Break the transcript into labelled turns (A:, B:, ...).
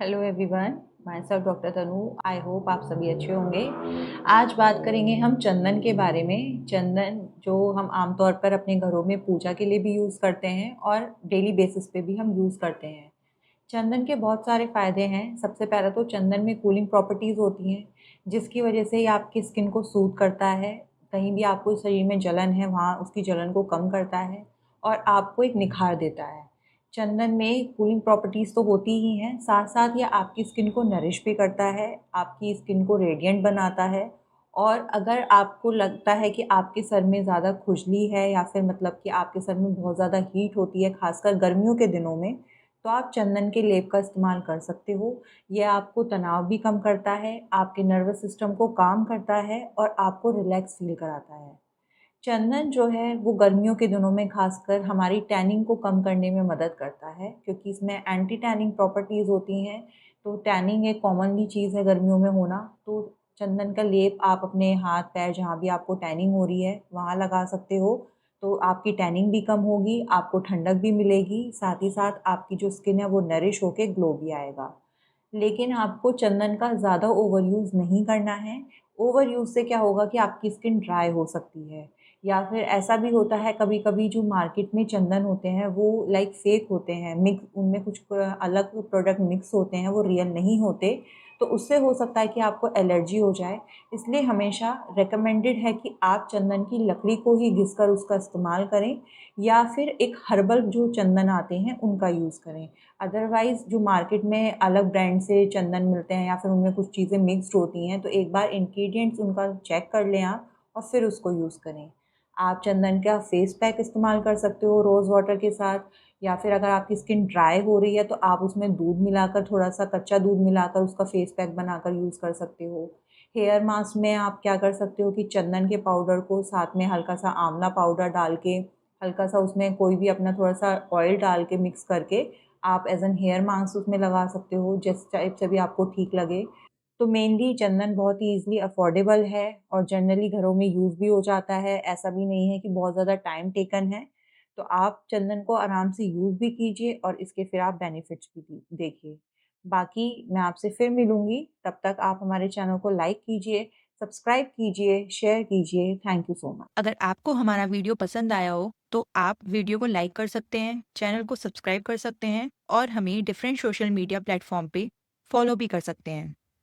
A: Hello everyone, my self doctor Tanu. I hope आप सभी अच्छे होंगे। आज बात करेंगे हम चंदन के बारे में। चंदन जो हम आमतौर पर अपने घरों में पूजा के लिए भी यूज़ करते हैं और डेली बेसिस पे भी हम यूज़ करते हैं। चंदन के बहुत सारे फ़ायदे हैं। सबसे पहला तो चंदन में कूलिंग प्रॉपर्टीज़ होती हैं, जिसकी वजह से ये आपकी स्किन को सूद करता है। कहीं भी आपको शरीर में जलन है, वहाँ उसकी जलन को कम करता है और आपको एक निखार देता है। चंदन में कूलिंग प्रॉपर्टीज़ तो होती ही हैं, साथ-साथ ये आपकी स्किन को नरिश भी करता है, आपकी स्किन को रेडिएंट बनाता है। और अगर आपको लगता है कि आपके सर में ज़्यादा खुजली है या फिर मतलब कि आपके सर में बहुत ज़्यादा हीट होती है, ख़ासकर गर्मियों के दिनों में, तो आप चंदन के लेप का इस्तेमाल कर सकते हो। ये आपको तनाव भी कम करता है, आपके नर्वस सिस्टम को काम करता है और आपको रिलैक्स फ़ील कराता है। चंदन जो है वो गर्मियों के दिनों में ख़ासकर हमारी टैनिंग को कम करने में मदद करता है, क्योंकि इसमें एंटी टैनिंग प्रॉपर्टीज़ होती हैं। तो टैनिंग एक कॉमनली चीज़ है गर्मियों में होना, तो चंदन का लेप आप अपने हाथ पैर जहाँ भी आपको टैनिंग हो रही है वहाँ लगा सकते हो। तो आपकी टैनिंग भी कम होगी, आपको ठंडक भी मिलेगी, साथ ही साथ आपकी जो स्किन है वो नरिश होके ग्लो भी आएगा। लेकिन आपको चंदन का ज़्यादा ओवर यूज़ नहीं करना है। ओवर यूज़ से क्या होगा कि आपकी स्किन ड्राई हो सकती है, या फिर ऐसा भी होता है कभी-कभी जो मार्केट में चंदन होते हैं वो लाइक फ़ेक होते हैं, मिक्स उनमें कुछ अलग प्रोडक्ट मिक्स होते हैं, वो रियल नहीं होते। तो उससे हो सकता है कि आपको एलर्जी हो जाए। इसलिए हमेशा रिकमेंडेड है कि आप चंदन की लकड़ी को ही घिसकर उसका इस्तेमाल करें, या फिर एक हर्बल जो चंदन आते हैं उनका यूज़ करें। अदरवाइज़ जो मार्केट में अलग ब्रांड से चंदन मिलते हैं या फिर उनमें कुछ चीज़ें मिक्स्ड होती हैं, तो एक बार इंग्रीडिएंट्स उनका चेक कर लें आप और फिर उसको यूज़ करें। आप चंदन का फेस पैक इस्तेमाल कर सकते हो रोज़ वाटर के साथ, या फिर अगर आपकी स्किन ड्राई हो रही है तो आप उसमें दूध मिलाकर, थोड़ा-सा कच्चा दूध मिलाकर उसका फेस पैक बनाकर यूज़ कर सकते हो। हेयर मास्क में आप क्या कर सकते हो कि चंदन के पाउडर को साथ में हल्का-सा आंवला पाउडर डाल के, हल्का-सा उसमें कोई भी अपना थोड़ा-सा ऑयल डाल के मिक्स करके आप एज़ एन हेयर मास्क उसमें लगा सकते हो, जिस टाइप से भी आपको ठीक लगे। तो मेनली चंदन बहुत ही ईज़िली अफ़ोर्डेबल है और जनरली घरों में यूज़ भी हो जाता है। ऐसा भी नहीं है कि बहुत ज़्यादा टाइम टेकन है। तो आप चंदन को आराम से यूज़ भी कीजिए और इसके फिर आप बेनिफिट्स भी देखिए। बाकी मैं आपसे फिर मिलूँगी, तब तक आप हमारे चैनल को लाइक कीजिए, सब्सक्राइब कीजिए, शेयर कीजिए। Thank you so much.
B: अगर आपको हमारा वीडियो पसंद आया हो तो आप वीडियो को लाइक कर सकते हैं, चैनल को सब्सक्राइब कर सकते हैं और हमें डिफरेंट सोशल मीडिया प्लेटफॉर्म पे फॉलो भी कर सकते हैं।